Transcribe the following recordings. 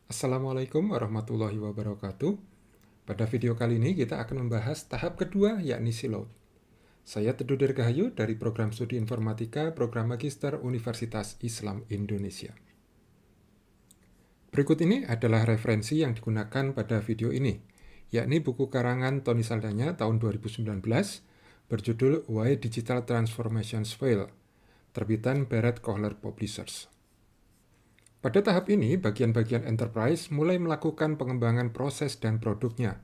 Assalamualaikum warahmatullahi wabarakatuh. Pada video kali ini kita akan membahas tahap kedua yakni siloed. Saya Teduh Dirgahayu dari Program Studi Informatika Program Magister Universitas Islam Indonesia. Berikut ini adalah referensi yang digunakan pada video ini, yakni buku karangan Tony Saldana tahun 2019 berjudul Why Digital Transformations Fail, terbitan Barrett Kohler Publishers. Pada tahap ini, bagian-bagian enterprise mulai melakukan pengembangan proses dan produknya.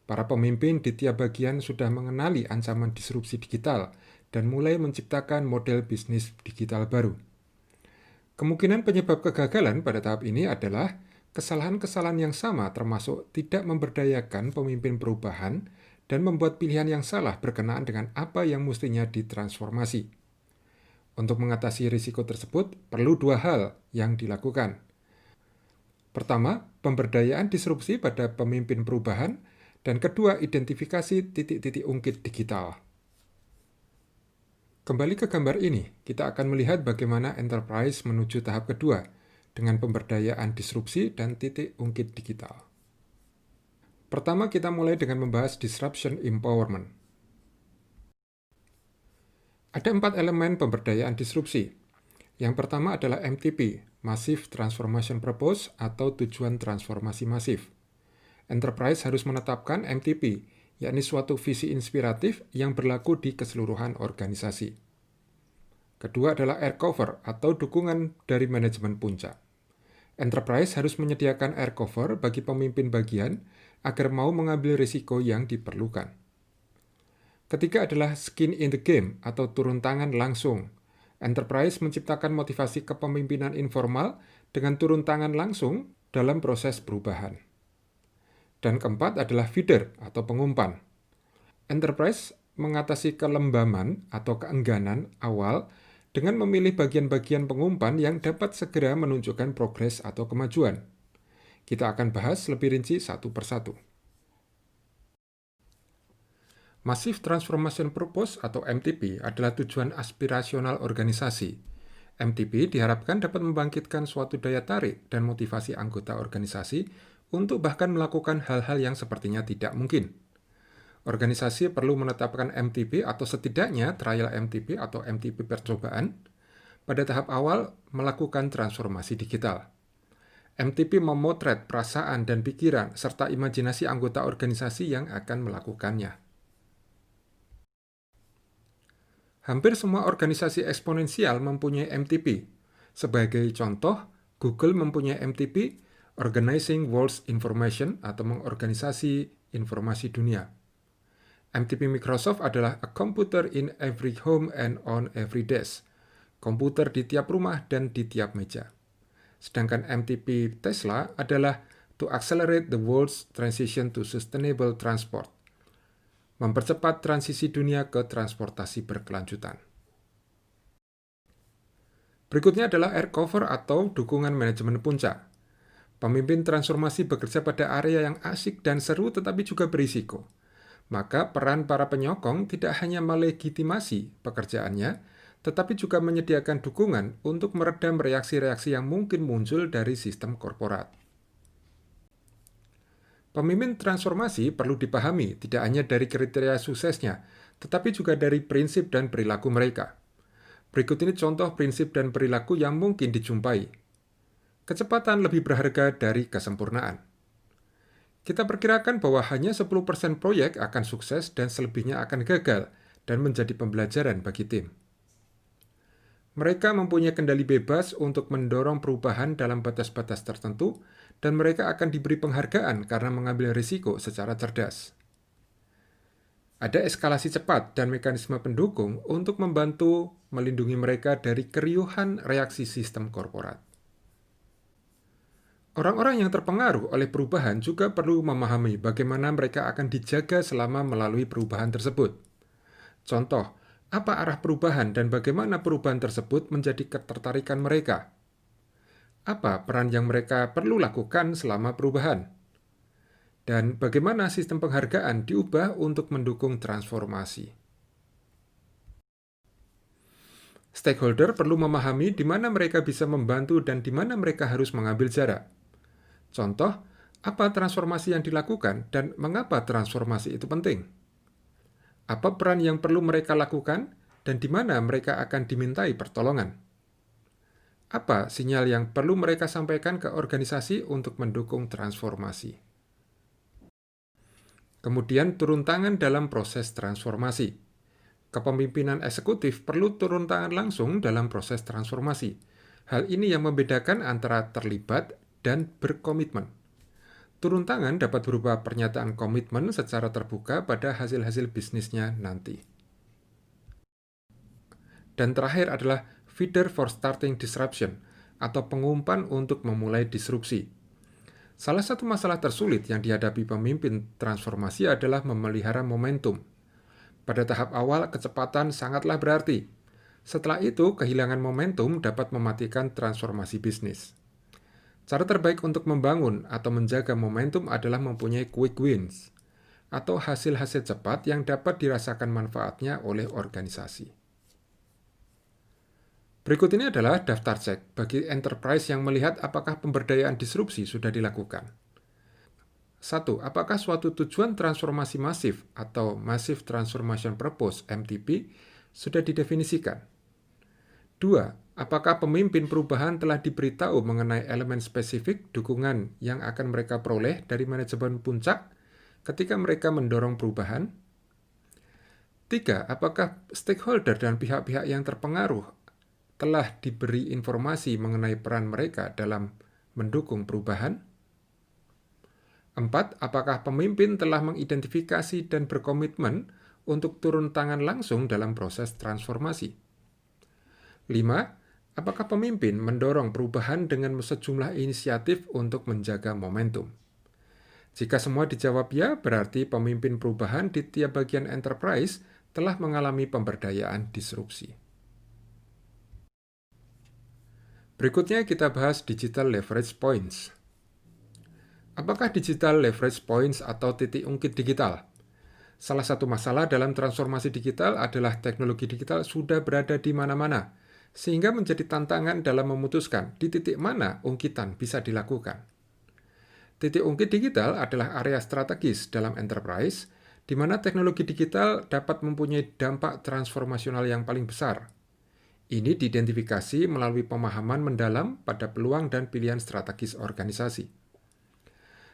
Para pemimpin di tiap bagian sudah mengenali ancaman disrupsi digital dan mulai menciptakan model bisnis digital baru. Kemungkinan penyebab kegagalan pada tahap ini adalah kesalahan-kesalahan yang sama termasuk tidak memberdayakan pemimpin perubahan dan membuat pilihan yang salah berkenaan dengan apa yang mestinya ditransformasi. Untuk mengatasi risiko tersebut, perlu dua hal yang dilakukan. Pertama, pemberdayaan disrupsi pada pemimpin perubahan, dan kedua, identifikasi titik-titik ungkit digital. Kembali ke gambar ini, kita akan melihat bagaimana enterprise menuju tahap kedua dengan pemberdayaan disrupsi dan titik ungkit digital. Pertama, kita mulai dengan membahas disruption empowerment. Ada 4 elemen pemberdayaan disrupsi. Yang pertama adalah MTP, Massive Transformation Purpose atau tujuan transformasi masif. Enterprise harus menetapkan MTP, yakni suatu visi inspiratif yang berlaku di keseluruhan organisasi. Kedua adalah air cover atau dukungan dari manajemen puncak. Enterprise harus menyediakan air cover bagi pemimpin bagian agar mau mengambil risiko yang diperlukan. Ketiga adalah skin in the game atau turun tangan langsung. Enterprise menciptakan motivasi kepemimpinan informal dengan turun tangan langsung dalam proses perubahan. Dan keempat adalah feeder atau pengumpan. Enterprise mengatasi kelembaman atau keengganan awal dengan memilih bagian-bagian pengumpan yang dapat segera menunjukkan progres atau kemajuan. Kita akan bahas lebih rinci satu persatu. Massive Transformation Purpose atau MTP adalah tujuan aspirasional organisasi. MTP diharapkan dapat membangkitkan suatu daya tarik dan motivasi anggota organisasi untuk bahkan melakukan hal-hal yang sepertinya tidak mungkin. Organisasi perlu menetapkan MTP atau setidaknya trial MTP atau MTP percobaan pada tahap awal melakukan transformasi digital. MTP memotret perasaan dan pikiran serta imajinasi anggota organisasi yang akan melakukannya. Hampir semua organisasi eksponensial mempunyai MTP. Sebagai contoh, Google mempunyai MTP, Organizing World's Information atau mengorganisasi informasi dunia. MTP Microsoft adalah A Computer in Every Home and on Every Desk. Komputer di tiap rumah dan di tiap meja. Sedangkan MTP Tesla adalah To Accelerate the World's Transition to Sustainable Transport. Mempercepat transisi dunia ke transportasi berkelanjutan. Berikutnya adalah air cover atau dukungan manajemen puncak. Pemimpin transformasi bekerja pada area yang asik dan seru tetapi juga berisiko. Maka peran para penyokong tidak hanya melegitimasi pekerjaannya, tetapi juga menyediakan dukungan untuk meredam reaksi-reaksi yang mungkin muncul dari sistem korporat. Pemimpin transformasi perlu dipahami tidak hanya dari kriteria suksesnya, tetapi juga dari prinsip dan perilaku mereka. Berikut ini contoh prinsip dan perilaku yang mungkin dijumpai. Kecepatan lebih berharga dari kesempurnaan. Kita perkirakan bahwa hanya 10% proyek akan sukses dan selebihnya akan gagal dan menjadi pembelajaran bagi tim. Mereka mempunyai kendali bebas untuk mendorong perubahan dalam batas-batas tertentu, dan mereka akan diberi penghargaan karena mengambil risiko secara cerdas. Ada eskalasi cepat dan mekanisme pendukung untuk membantu melindungi mereka dari keriuhan reaksi sistem korporat. Orang-orang yang terpengaruh oleh perubahan juga perlu memahami bagaimana mereka akan dijaga selama melalui perubahan tersebut. Contoh, apa arah perubahan dan bagaimana perubahan tersebut menjadi ketertarikan mereka? Apa peran yang mereka perlu lakukan selama perubahan? Dan bagaimana sistem penghargaan diubah untuk mendukung transformasi? Stakeholder perlu memahami di mana mereka bisa membantu dan di mana mereka harus mengambil jarak. Contoh, apa transformasi yang dilakukan dan mengapa transformasi itu penting? Apa peran yang perlu mereka lakukan dan di mana mereka akan dimintai pertolongan? Apa sinyal yang perlu mereka sampaikan ke organisasi untuk mendukung transformasi? Kemudian turun tangan dalam proses transformasi. Kepemimpinan eksekutif perlu turun tangan langsung dalam proses transformasi. Hal ini yang membedakan antara terlibat dan berkomitmen. Turun tangan dapat berupa pernyataan komitmen secara terbuka pada hasil-hasil bisnisnya nanti. Dan terakhir adalah feeder for starting disruption atau pengumpan untuk memulai disrupsi. Salah satu masalah tersulit yang dihadapi pemimpin transformasi adalah memelihara momentum. Pada tahap awal, kecepatan sangatlah berarti. Setelah itu, kehilangan momentum dapat mematikan transformasi bisnis. Cara terbaik untuk membangun atau menjaga momentum adalah mempunyai quick wins, atau hasil-hasil cepat yang dapat dirasakan manfaatnya oleh organisasi. Berikut ini adalah daftar cek bagi enterprise yang melihat apakah pemberdayaan disrupsi sudah dilakukan. 1. Apakah suatu tujuan transformasi masif atau Massive Transformation Purpose (MTP) sudah didefinisikan? 2. Apakah pemimpin perubahan telah diberitahu mengenai elemen spesifik dukungan yang akan mereka peroleh dari manajemen puncak ketika mereka mendorong perubahan? 3. Apakah stakeholder dan pihak-pihak yang terpengaruh telah diberi informasi mengenai peran mereka dalam mendukung perubahan? 4. Apakah pemimpin telah mengidentifikasi dan berkomitmen untuk turun tangan langsung dalam proses transformasi? 5. Apakah pemimpin mendorong perubahan dengan sejumlah inisiatif untuk menjaga momentum? Jika semua dijawab ya, berarti pemimpin perubahan di tiap bagian enterprise telah mengalami pemberdayaan disrupsi. Berikutnya kita bahas digital leverage points. Apakah digital leverage points atau titik ungkit digital? Salah satu masalah dalam transformasi digital adalah teknologi digital sudah berada di mana-mana, sehingga menjadi tantangan dalam memutuskan di titik mana ungkitan bisa dilakukan. Titik ungkit digital adalah area strategis dalam enterprise, di mana teknologi digital dapat mempunyai dampak transformasional yang paling besar. Ini diidentifikasi melalui pemahaman mendalam pada peluang dan pilihan strategis organisasi.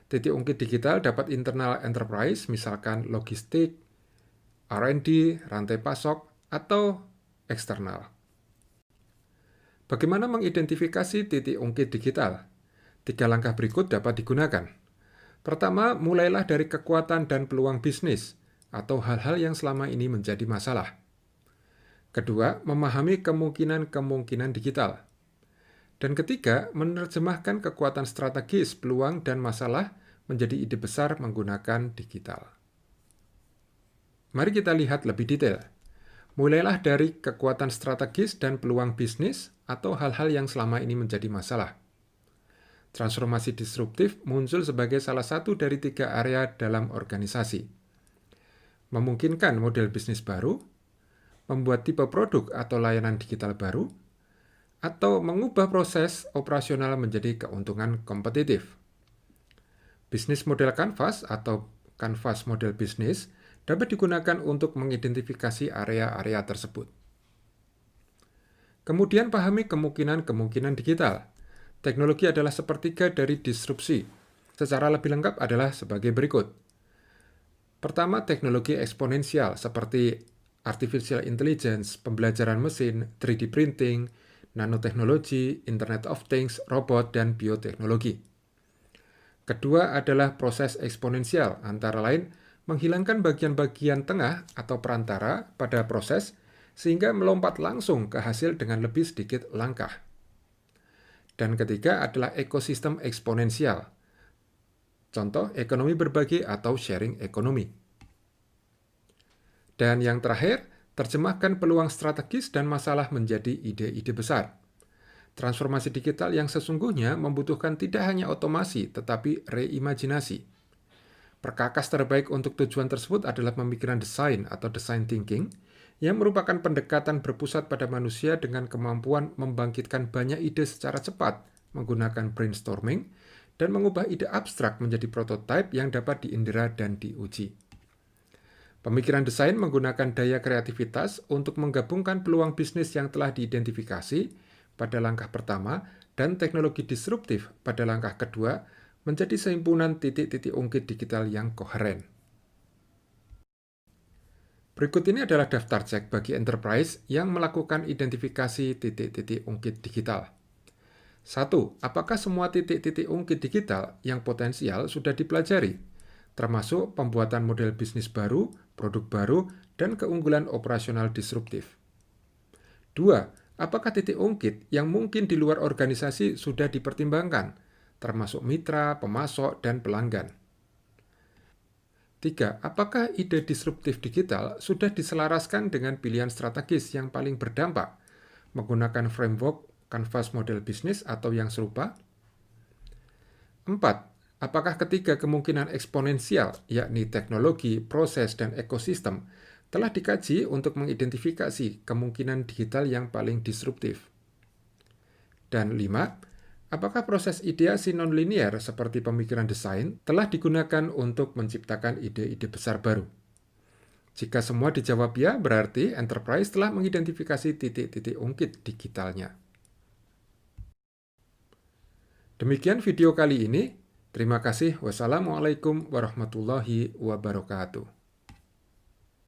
Titik ungkit digital dapat internal enterprise, misalkan logistik, R&D, rantai pasok, atau eksternal. Bagaimana mengidentifikasi titik ungkit digital? 3 langkah berikut dapat digunakan. Pertama, mulailah dari kekuatan dan peluang bisnis, atau hal-hal yang selama ini menjadi masalah. Kedua, memahami kemungkinan-kemungkinan digital. Dan ketiga, menerjemahkan kekuatan strategis, peluang, dan masalah menjadi ide besar menggunakan digital. Mari kita lihat lebih detail. Mulailah dari kekuatan strategis dan peluang bisnis atau hal-hal yang selama ini menjadi masalah. Transformasi disruptif muncul sebagai salah satu dari 3 area dalam organisasi. Memungkinkan model bisnis baru, membuat tipe produk atau layanan digital baru, atau mengubah proses operasional menjadi keuntungan kompetitif. Bisnis model kanvas atau kanvas model bisnis dapat digunakan untuk mengidentifikasi area-area tersebut. Kemudian pahami kemungkinan-kemungkinan digital. Teknologi adalah sepertiga dari disrupsi. Secara lebih lengkap adalah sebagai berikut. Pertama, teknologi eksponensial seperti artificial intelligence, pembelajaran mesin, 3D printing, nanoteknologi, Internet of Things, robot, dan bioteknologi. Kedua adalah proses eksponensial, antara lain menghilangkan bagian-bagian tengah atau perantara pada proses sehingga melompat langsung ke hasil dengan lebih sedikit langkah. Dan ketiga adalah ekosistem eksponensial. Contoh, ekonomi berbagi atau sharing ekonomi. Dan yang terakhir, terjemahkan peluang strategis dan masalah menjadi ide-ide besar. Transformasi digital yang sesungguhnya membutuhkan tidak hanya otomasi, tetapi reimajinasi. Perkakas terbaik untuk tujuan tersebut adalah pemikiran desain atau design thinking, yang merupakan pendekatan berpusat pada manusia dengan kemampuan membangkitkan banyak ide secara cepat menggunakan brainstorming dan mengubah ide abstrak menjadi prototipe yang dapat diindera dan diuji. Pemikiran desain menggunakan daya kreativitas untuk menggabungkan peluang bisnis yang telah diidentifikasi pada langkah pertama dan teknologi disruptif pada langkah kedua menjadi sehimpunan titik-titik ungkit digital yang koheren. Berikut ini adalah daftar cek bagi enterprise yang melakukan identifikasi titik-titik ungkit digital. 1. Apakah semua titik-titik ungkit digital yang potensial sudah dipelajari, termasuk pembuatan model bisnis baru, produk baru, dan keunggulan operasional disruptif? 2. Apakah titik ungkit yang mungkin di luar organisasi sudah dipertimbangkan, termasuk mitra, pemasok, dan pelanggan? 3. Apakah ide disruptif digital sudah diselaraskan dengan pilihan strategis yang paling berdampak, menggunakan framework kanvas model bisnis atau yang serupa? 4. Apakah ketiga kemungkinan eksponensial, yakni teknologi, proses, dan ekosistem, telah dikaji untuk mengidentifikasi kemungkinan digital yang paling disruptif? Dan 5. Apakah proses ideasi nonlinier seperti pemikiran desain telah digunakan untuk menciptakan ide-ide besar baru? Jika semua dijawab ya, berarti enterprise telah mengidentifikasi titik-titik ungkit digitalnya. Demikian video kali ini. Terima kasih. Wassalamualaikum warahmatullahi wabarakatuh.